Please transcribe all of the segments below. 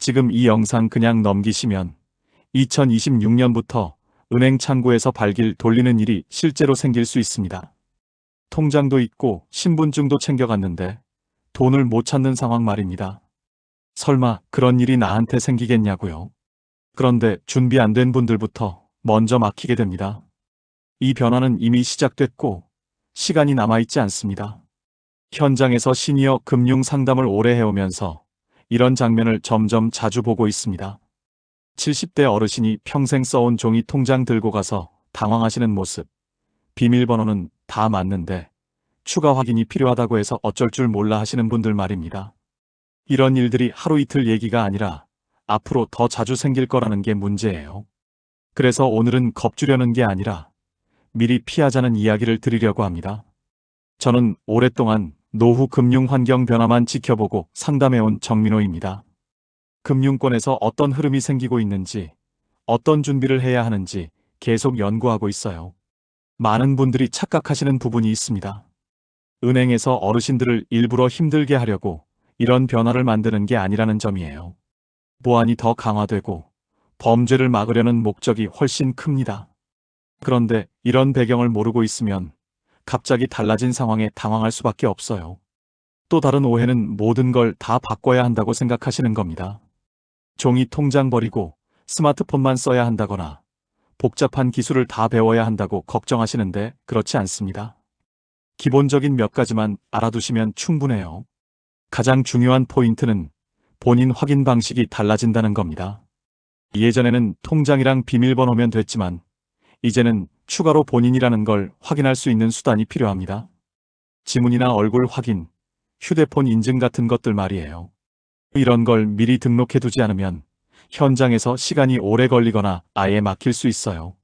지금 이 영상 그냥 넘기시면 2026년부터 은행 창구에서 발길 돌리는 일이 실제로 생길 수 있습니다. 통장도 있고 신분증도 챙겨갔는데 돈을 못 찾는 상황 말입니다. 설마 그런 일이 나한테 생기겠냐고요? 그런데 준비 안 된 분들부터 먼저 막히게 됩니다. 이 변화는 이미 시작됐고 시간이 남아있지 않습니다. 현장에서 시니어 금융 상담을 오래 해오면서 이런 장면을 점점 자주 보고 있습니다. 70대 어르신이 평생 써온 종이 통장 들고 가서 당황하시는 모습. 비밀번호는 다 맞는데 추가 확인이 필요하다고 해서 어쩔 줄 몰라 하시는 분들 말입니다. 이런 일들이 하루 이틀 얘기가 아니라 앞으로 더 자주 생길 거라는 게 문제예요. 그래서 오늘은 겁주려는 게 아니라 미리 피하자는 이야기를 드리려고 합니다. 저는 오랫동안 노후 금융 환경 변화만 지켜보고 상담해온 정민호입니다. 금융권에서 어떤 흐름이 생기고 있는지, 어떤 준비를 해야 하는지 계속 연구하고 있어요. 많은 분들이 착각하시는 부분이 있습니다. 은행에서 어르신들을 일부러 힘들게 하려고 이런 변화를 만드는 게 아니라는 점이에요. 보안이 더 강화되고 범죄를 막으려는 목적이 훨씬 큽니다. 그런데 이런 배경을 모르고 있으면 갑자기 달라진 상황에 당황할 수밖에 없어요. 또 다른 오해는 모든 걸 다 바꿔야 한다고 생각하시는 겁니다. 종이 통장 버리고 스마트폰만 써야 한다거나 복잡한 기술을 다 배워야 한다고 걱정하시는데 그렇지 않습니다. 기본적인 몇 가지만 알아두시면 충분해요. 가장 중요한 포인트는 본인 확인 방식이 달라진다는 겁니다. 예전에는 통장이랑 비밀번호면 됐지만 이제는 추가로 본인이라는 걸 확인할 수 있는 수단이 필요합니다. 지문이나 얼굴 확인, 휴대폰 인증 같은 것들 말이에요. 이런 걸 미리 등록해두지 않으면 현장에서 시간이 오래 걸리거나 아예 막힐 수 있어요.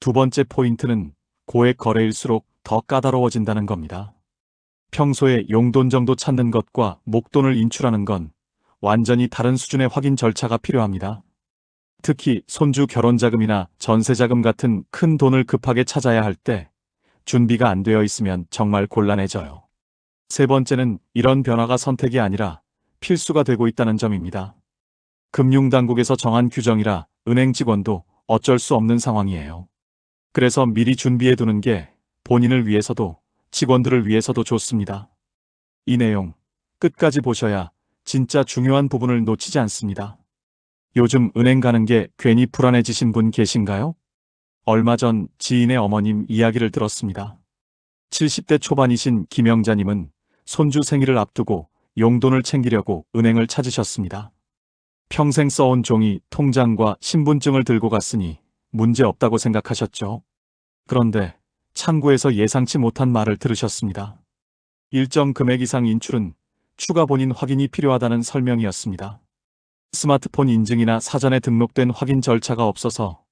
두 번째 포인트는 고액 거래일수록 더 까다로워진다는 겁니다. 평소에 용돈 정도 찾는 것과 목돈을 인출하는 건 완전히 다른 수준의 확인 절차가 필요합니다. 특히 손주 결혼자금이나 전세자금 같은 큰 돈을 급하게 찾아야 할 때 준비가 안 되어 있으면 정말 곤란해져요. 세 번째는 이런 변화가 선택이 아니라 필수가 되고 있다는 점입니다. 금융당국에서 정한 규정이라 은행 직원도 어쩔 수 없는 상황이에요. 그래서 미리 준비해 두는 게 본인을 위해서도 직원들을 위해서도 좋습니다. 이 내용 끝까지 보셔야 진짜 중요한 부분을 놓치지 않습니다. 요즘 은행 가는 게 괜히 불안해지신 분 계신가요? 얼마 전 지인의 어머님 이야기를 들었습니다. 70대 초반이신 김영자님은 손주 생일을 앞두고 용돈을 챙기려고 은행을 찾으셨습니다. 평생 써온 종이 통장과 신분증을 들고 갔으니 문제 없다고 생각하셨죠. 그런데 창구에서 예상치 못한 말을 들으셨습니다. 일정 금액 이상 인출은 추가 본인 확인이 필요하다는 설명이었습니다. 스마트폰 인증이나 사전에 등록된 확인 절차가 없어서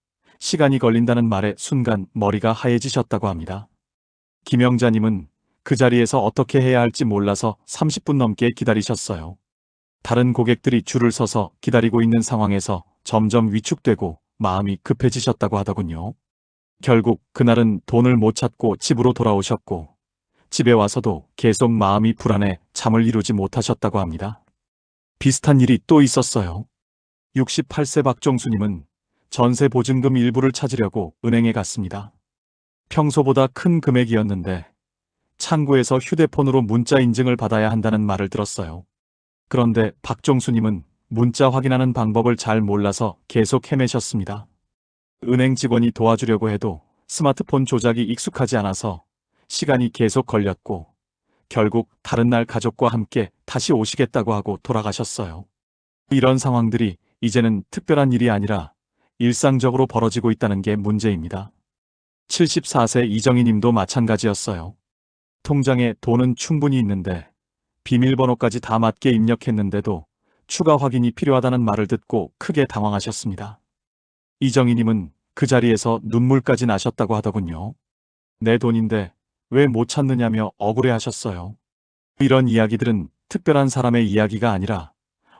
시간이 걸린다는 말에 순간 머리가 하얘지셨다고 합니다. 김영자님은 그 자리에서 어떻게 해야 할지 몰라서 30분 넘게 기다리셨어요. 다른 고객들이 줄을 서서 기다리고 있는 상황에서 점점 위축되고 마음이 급해지셨다고 하더군요. 결국 그날은 돈을 못 찾고 집으로 돌아오셨고 집에 와서도 계속 마음이 불안해 잠을 이루지 못하셨다고 합니다. 비슷한 일이 또 있었어요. 68세 박종수님은 전세 보증금 일부를 찾으려고 은행에 갔습니다. 평소보다 큰 금액이었는데 창구에서 휴대폰으로 문자 인증을 받아야 한다는 말을 들었어요. 그런데 박종수님은 문자 확인하는 방법을 잘 몰라서 계속 헤매셨습니다. 은행 직원이 도와주려고 해도 스마트폰 조작이 익숙하지 않아서 시간이 계속 걸렸고 결국 다른 날 가족과 함께 다시 오시겠다고 하고 돌아가셨어요. 이런 상황들이 이제는 특별한 일이 아니라 일상적으로 벌어지고 있다는 게 문제입니다. 74세 이정희 님도 마찬가지였어요. 통장에 돈은 충분히 있는데 비밀번호까지 다 맞게 입력했는데도 추가 확인이 필요하다는 말을 듣고 크게 당황하셨습니다. 이정희 님은 그 자리에서 눈물까지 나셨다고 하더군요. 내 돈인데 왜 못 찾느냐며 억울해하셨어요. 이런 이야기들은 특별한 사람의 이야기가 아니라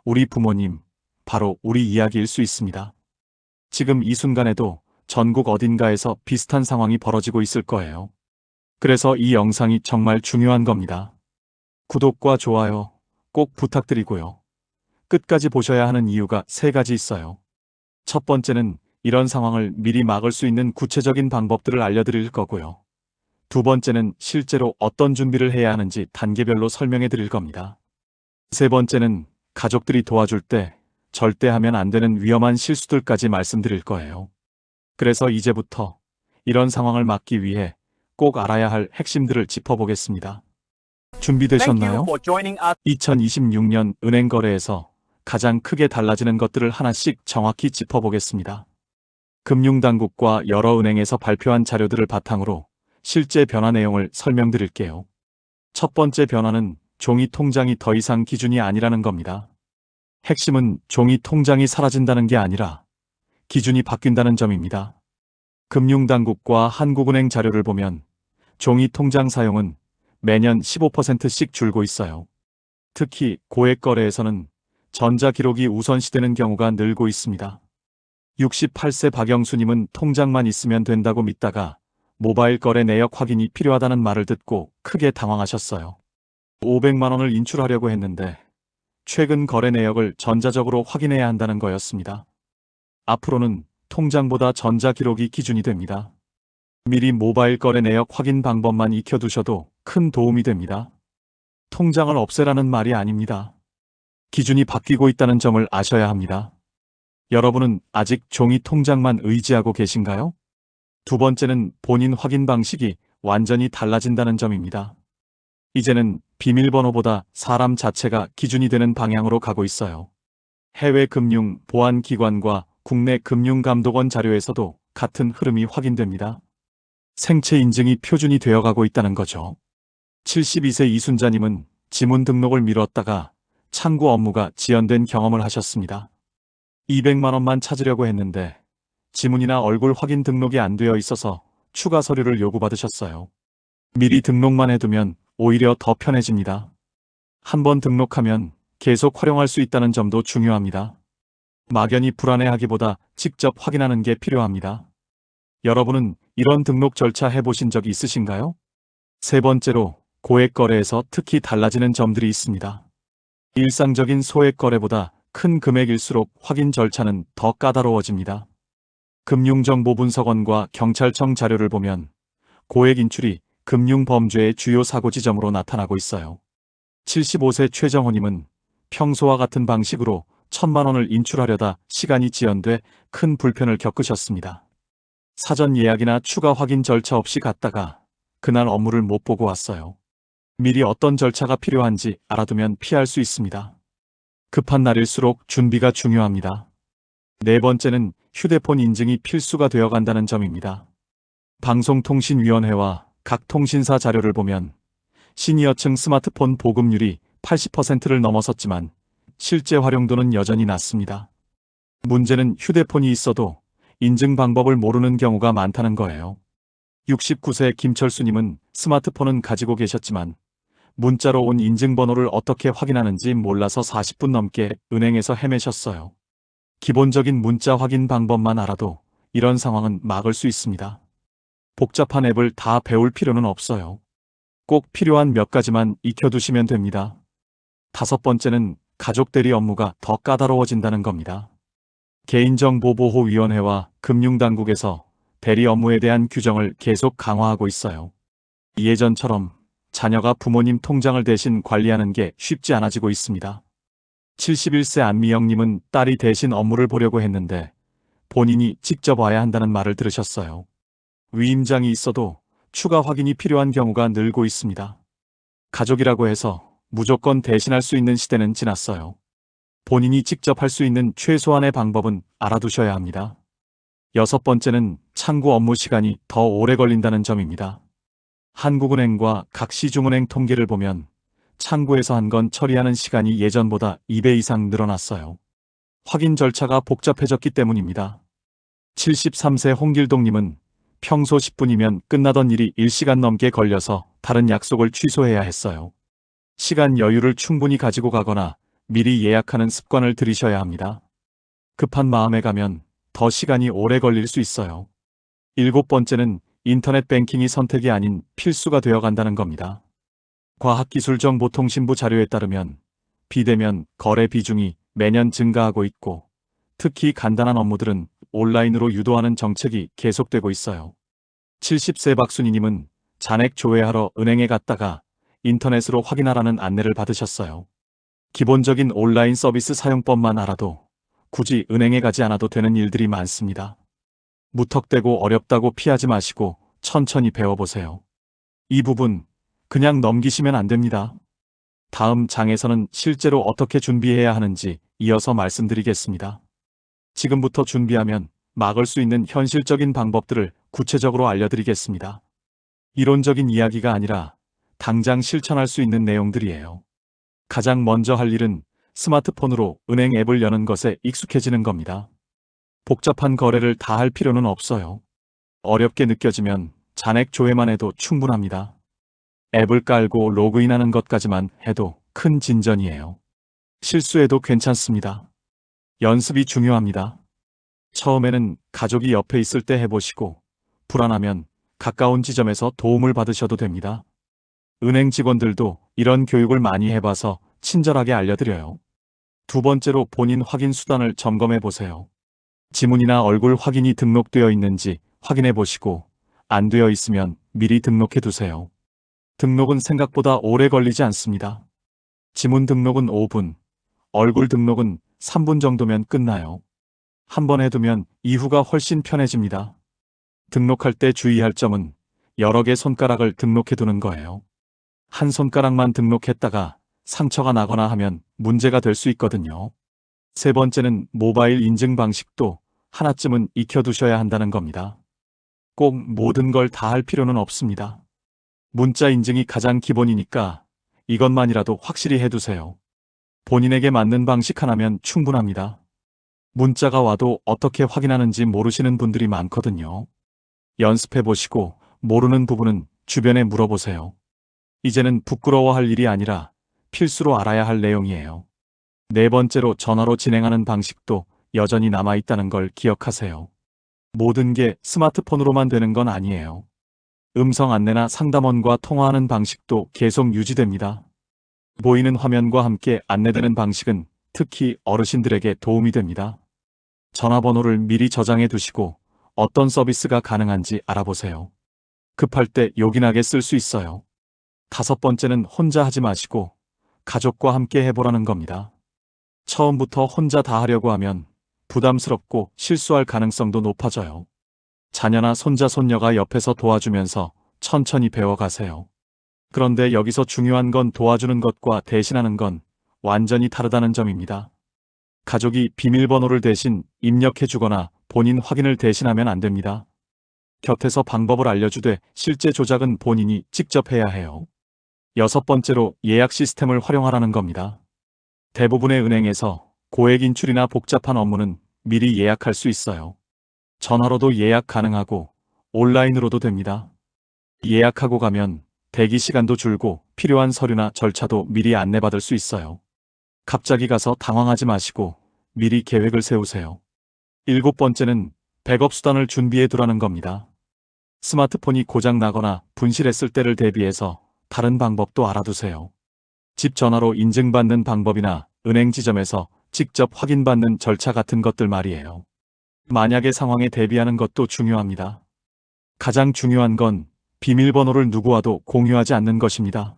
우리 부모님, 바로 우리 이야기일 수 있습니다. 지금 이 순간에도 전국 어딘가에서 비슷한 상황이 벌어지고 있을 거예요. 그래서 이 영상이 정말 중요한 겁니다. 구독과 좋아요 꼭 부탁드리고요. 끝까지 보셔야 하는 이유가 세 가지 있어요. 첫 번째는 이런 상황을 미리 막을 수 있는 구체적인 방법들을 알려드릴 거고요. 두 번째는 실제로 어떤 준비를 해야 하는지 단계별로 설명해 드릴 겁니다. 세 번째는 가족들이 도와줄 때 절대 하면 안 되는 위험한 실수들까지 말씀드릴 거예요. 그래서 이제부터 이런 상황을 막기 위해 꼭 알아야 할 핵심들을 짚어보겠습니다. 준비되셨나요? 2026년 은행 거래에서 가장 크게 달라지는 것들을 하나씩 정확히 짚어보겠습니다. 금융당국과 여러 은행에서 발표한 자료들을 바탕으로 실제 변화 내용을 설명드릴게요. 첫 번째 변화는 종이 통장이 더 이상 기준이 아니라는 겁니다. 핵심은 종이 통장이 사라진다는 게 아니라 기준이 바뀐다는 점입니다. 금융당국과 한국은행 자료를 보면 종이 통장 사용은 매년 15%씩 줄고 있어요. 특히 고액 거래에서는 전자기록이 우선시되는 경우가 늘고 있습니다. 68세 박영수님은 통장만 있으면 된다고 믿다가 모바일 거래 내역 확인이 필요하다는 말을 듣고 크게 당황하셨어요. 500만 원을 인출하려고 했는데 최근 거래 내역을 전자적으로 확인해야 한다는 거였습니다. 앞으로는 통장보다 전자기록이 기준이 됩니다. 미리 모바일 거래 내역 확인 방법만 익혀두셔도 큰 도움이 됩니다. 통장을 없애라는 말이 아닙니다. 기준이 바뀌고 있다는 점을 아셔야 합니다. 여러분은 아직 종이 통장만 의지하고 계신가요? 두 번째는 본인 확인 방식이 완전히 달라진다는 점입니다. 이제는 비밀번호보다 사람 자체가 기준이 되는 방향으로 가고 있어요. 해외 금융 보안기관과 국내 금융감독원 자료에서도 같은 흐름이 확인됩니다. 생체 인증이 표준이 되어가고 있다는 거죠. 72세 이순자님은 지문 등록을 미뤘다가 창구 업무가 지연된 경험을 하셨습니다. 200만 원만 찾으려고 했는데 지문이나 얼굴 확인 등록이 안 되어 있어서 추가 서류를 요구받으셨어요. 미리 등록만 해두면 오히려 더 편해집니다. 한번 등록하면 계속 활용할 수 있다는 점도 중요합니다. 막연히 불안해하기보다 직접 확인하는 게 필요합니다. 여러분은 이런 등록 절차 해보신 적이 있으신가요? 세 번째로 고액 거래에서 특히 달라지는 점들이 있습니다. 일상적인 소액 거래보다 큰 금액일수록 확인 절차는 더 까다로워집니다. 금융정보분석원과 경찰청 자료를 보면 고액 인출이 금융범죄의 주요 사고 지점으로 나타나고 있어요. 75세 최정호님은 평소와 같은 방식으로 1,000만 원을 인출하려다 시간이 지연돼 큰 불편을 겪으셨습니다. 사전 예약이나 추가 확인 절차 없이 갔다가 그날 업무를 못 보고 왔어요. 미리 어떤 절차가 필요한지 알아두면 피할 수 있습니다. 급한 날일수록 준비가 중요합니다. 네 번째는 휴대폰 인증이 필수가 되어간다는 점입니다. 방송통신위원회와 각 통신사 자료를 보면 시니어층 스마트폰 보급률이 80%를 넘어섰지만 실제 활용도는 여전히 낮습니다. 문제는 휴대폰이 있어도 인증 방법을 모르는 경우가 많다는 거예요. 69세 김철수님은 스마트폰은 가지고 계셨지만 문자로 온 인증번호를 어떻게 확인하는지 몰라서 40분 넘게 은행에서 헤매셨어요. 기본적인 문자 확인 방법만 알아도 이런 상황은 막을 수 있습니다. 복잡한 앱을 다 배울 필요는 없어요. 꼭 필요한 몇 가지만 익혀두시면 됩니다. 다섯 번째는 가족 대리 업무가 더 까다로워진다는 겁니다. 개인정보보호위원회와 금융당국에서 대리 업무에 대한 규정을 계속 강화하고 있어요. 예전처럼 자녀가 부모님 통장을 대신 관리하는 게 쉽지 않아지고 있습니다. 71세 안미영님은 딸이 대신 업무를 보려고 했는데 본인이 직접 와야 한다는 말을 들으셨어요. 위임장이 있어도 추가 확인이 필요한 경우가 늘고 있습니다. 가족이라고 해서 무조건 대신할 수 있는 시대는 지났어요. 본인이 직접 할 수 있는 최소한의 방법은 알아두셔야 합니다. 여섯 번째는 창구 업무 시간이 더 오래 걸린다는 점입니다. 한국은행과 각 시중은행 통계를 보면 창구에서 한 건 처리하는 시간이 예전보다 2배 이상 늘어났어요. 확인 절차가 복잡해졌기 때문입니다. 73세 홍길동님은 평소 10분이면 끝나던 일이 1시간 넘게 걸려서 다른 약속을 취소해야 했어요. 시간 여유를 충분히 가지고 가거나 미리 예약하는 습관을 들이셔야 합니다. 급한 마음에 가면 더 시간이 오래 걸릴 수 있어요. 일곱 번째는 인터넷 뱅킹이 선택이 아닌 필수가 되어간다는 겁니다. 과학기술정보통신부 자료에 따르면 비대면 거래 비중이 매년 증가하고 있고, 특히 간단한 업무들은 온라인으로 유도하는 정책이 계속되고 있어요. 70세 박순희님은 잔액 조회하러 은행에 갔다가 인터넷으로 확인하라는 안내를 받으셨어요. 기본적인 온라인 서비스 사용법만 알아도 굳이 은행에 가지 않아도 되는 일들이 많습니다. 무턱대고 어렵다고 피하지 마시고 천천히 배워보세요. 이 부분 그냥 넘기시면 안 됩니다. 다음 장에서는 실제로 어떻게 준비해야 하는지 이어서 말씀드리겠습니다. 지금부터 준비하면 막을 수 있는 현실적인 방법들을 구체적으로 알려드리겠습니다. 이론적인 이야기가 아니라 당장 실천할 수 있는 내용들이에요. 가장 먼저 할 일은 스마트폰으로 은행 앱을 여는 것에 익숙해지는 겁니다. 복잡한 거래를 다 할 필요는 없어요. 어렵게 느껴지면 잔액 조회만 해도 충분합니다. 앱을 깔고 로그인하는 것까지만 해도 큰 진전이에요. 실수해도 괜찮습니다. 연습이 중요합니다. 처음에는 가족이 옆에 있을 때 해보시고 불안하면 가까운 지점에서 도움을 받으셔도 됩니다. 은행 직원들도 이런 교육을 많이 해봐서 친절하게 알려드려요. 두 번째로 본인 확인 수단을 점검해 보세요. 지문이나 얼굴 확인이 등록되어 있는지 확인해 보시고 안 되어 있으면 미리 등록해 두세요. 등록은 생각보다 오래 걸리지 않습니다. 지문 등록은 5분, 얼굴 등록은 3분 정도면 끝나요. 한번 해두면 이후가 훨씬 편해집니다. 등록할 때 주의할 점은 여러 개 손가락을 등록해 두는 거예요. 한 손가락만 등록했다가 상처가 나거나 하면 문제가 될 수 있거든요. 세 번째는 모바일 인증 방식도 하나쯤은 익혀두셔야 한다는 겁니다. 꼭 모든 걸 다 할 필요는 없습니다. 문자 인증이 가장 기본이니까 이것만이라도 확실히 해두세요. 본인에게 맞는 방식 하나면 충분합니다. 문자가 와도 어떻게 확인하는지 모르시는 분들이 많거든요. 연습해보시고 모르는 부분은 주변에 물어보세요. 이제는 부끄러워할 일이 아니라 필수로 알아야 할 내용이에요. 네 번째로 전화로 진행하는 방식도 여전히 남아있다는 걸 기억하세요. 모든 게 스마트폰으로만 되는 건 아니에요. 음성 안내나 상담원과 통화하는 방식도 계속 유지됩니다. 보이는 화면과 함께 안내되는 방식은 특히 어르신들에게 도움이 됩니다. 전화번호를 미리 저장해 두시고 어떤 서비스가 가능한지 알아보세요. 급할 때 요긴하게 쓸 수 있어요. 다섯 번째는 혼자 하지 마시고 가족과 함께 해보라는 겁니다. 처음부터 혼자 다 하려고 하면 부담스럽고 실수할 가능성도 높아져요. 자녀나 손자, 손녀가 옆에서 도와주면서 천천히 배워가세요. 그런데 여기서 중요한 건 도와주는 것과 대신하는 건 완전히 다르다는 점입니다. 가족이 비밀번호를 대신 입력해주거나 본인 확인을 대신하면 안 됩니다. 곁에서 방법을 알려주되 실제 조작은 본인이 직접 해야 해요. 여섯 번째로 예약 시스템을 활용하라는 겁니다. 대부분의 은행에서 고액 인출이나 복잡한 업무는 미리 예약할 수 있어요. 전화로도 예약 가능하고 온라인으로도 됩니다. 예약하고 가면 대기 시간도 줄고 필요한 서류나 절차도 미리 안내받을 수 있어요. 갑자기 가서 당황하지 마시고 미리 계획을 세우세요. 일곱 번째는 백업 수단을 준비해 두라는 겁니다. 스마트폰이 고장 나거나 분실했을 때를 대비해서 다른 방법도 알아두세요. 집 전화로 인증받는 방법이나 은행 지점에서 직접 확인받는 절차 같은 것들 말이에요. 만약의 상황에 대비하는 것도 중요합니다. 가장 중요한 건 비밀번호를 누구와도 공유하지 않는 것입니다.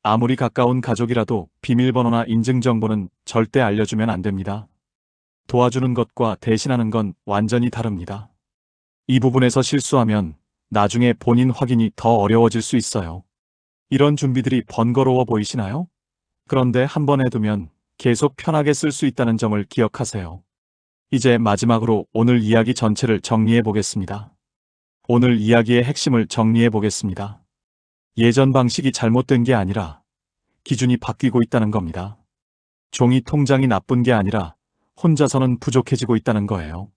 아무리 가까운 가족이라도 비밀번호나 인증정보는 절대 알려주면 안 됩니다. 도와주는 것과 대신하는 건 완전히 다릅니다. 이 부분에서 실수하면 나중에 본인 확인이 더 어려워질 수 있어요. 이런 준비들이 번거로워 보이시나요? 그런데 한번 해두면 계속 편하게 쓸 수 있다는 점을 기억하세요. 이제 마지막으로 오늘 이야기 전체를 정리해 보겠습니다. 오늘 이야기의 핵심을 정리해 보겠습니다. 예전 방식이 잘못된 게 아니라 기준이 바뀌고 있다는 겁니다. 종이 통장이 나쁜 게 아니라 혼자서는 부족해지고 있다는 거예요.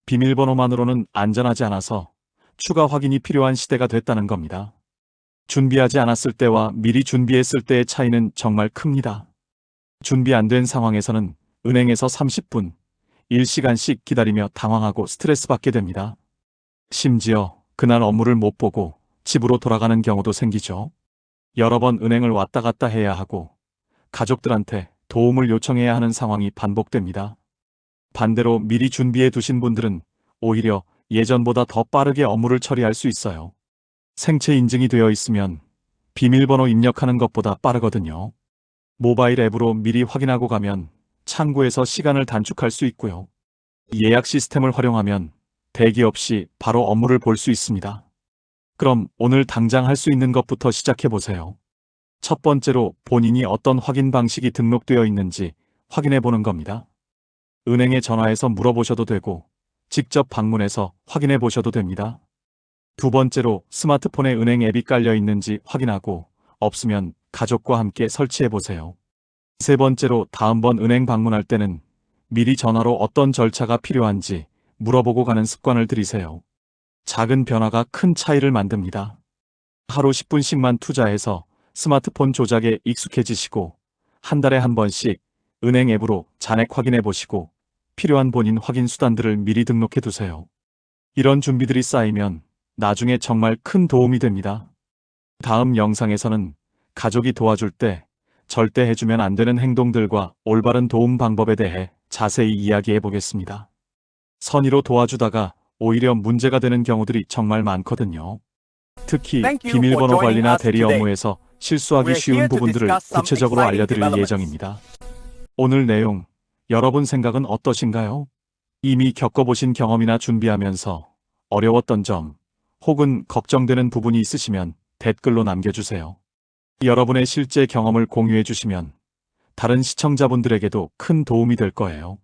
비밀번호만으로는 안전하지 않아서 추가 확인이 필요한 시대가 됐다는 겁니다. 준비하지 않았을 때와 미리 준비했을 때의 차이는 정말 큽니다. 준비 안 된 상황에서는 은행에서 30분, 1시간씩 기다리며 당황하고 스트레스 받게 됩니다. 심지어 그날 업무를 못 보고 집으로 돌아가는 경우도 생기죠. 여러 번 은행을 왔다 갔다 해야 하고 가족들한테 도움을 요청해야 하는 상황이 반복됩니다. 반대로 미리 준비해 두신 분들은 오히려 예전보다 더 빠르게 업무를 처리할 수 있어요. 생체 인증이 되어 있으면 비밀번호 입력하는 것보다 빠르거든요. 모바일 앱으로 미리 확인하고 가면 창구에서 시간을 단축할 수 있고요. 예약 시스템을 활용하면 대기 없이 바로 업무를 볼 수 있습니다. 그럼 오늘 당장 할 수 있는 것부터 시작해 보세요. 첫 번째로 본인이 어떤 확인 방식이 등록되어 있는지 확인해 보는 겁니다. 은행에 전화해서 물어보셔도 되고 직접 방문해서 확인해 보셔도 됩니다. 두 번째로 스마트폰에 은행 앱이 깔려 있는지 확인하고 없으면 가족과 함께 설치해 보세요. 세 번째로 다음번 은행 방문할 때는 미리 전화로 어떤 절차가 필요한지 물어보고 가는 습관을 들이세요. 작은 변화가 큰 차이를 만듭니다. 하루 10분씩만 투자해서 스마트폰 조작에 익숙해지시고 한 달에 한 번씩 은행 앱으로 잔액 확인해 보시고 필요한 본인 확인 수단들을 미리 등록해 두세요. 이런 준비들이 쌓이면 나중에 정말 큰 도움이 됩니다. 다음 영상에서는 가족이 도와줄 때 절대 해주면 안 되는 행동들과 올바른 도움 방법에 대해 자세히 이야기해 보겠습니다. 선의로 도와주다가 오히려 문제가 되는 경우들이 정말 많거든요. 특히 비밀번호 관리나 대리 업무에서 실수하기 쉬운 부분들을 구체적으로 알려드릴 예정입니다. 오늘 내용, 여러분 생각은 어떠신가요? 이미 겪어보신 경험이나 준비하면서 어려웠던 점, 혹은 걱정되는 부분이 있으시면 댓글로 남겨주세요. 여러분의 실제 경험을 공유해 주시면 다른 시청자분들에게도 큰 도움이 될 거예요.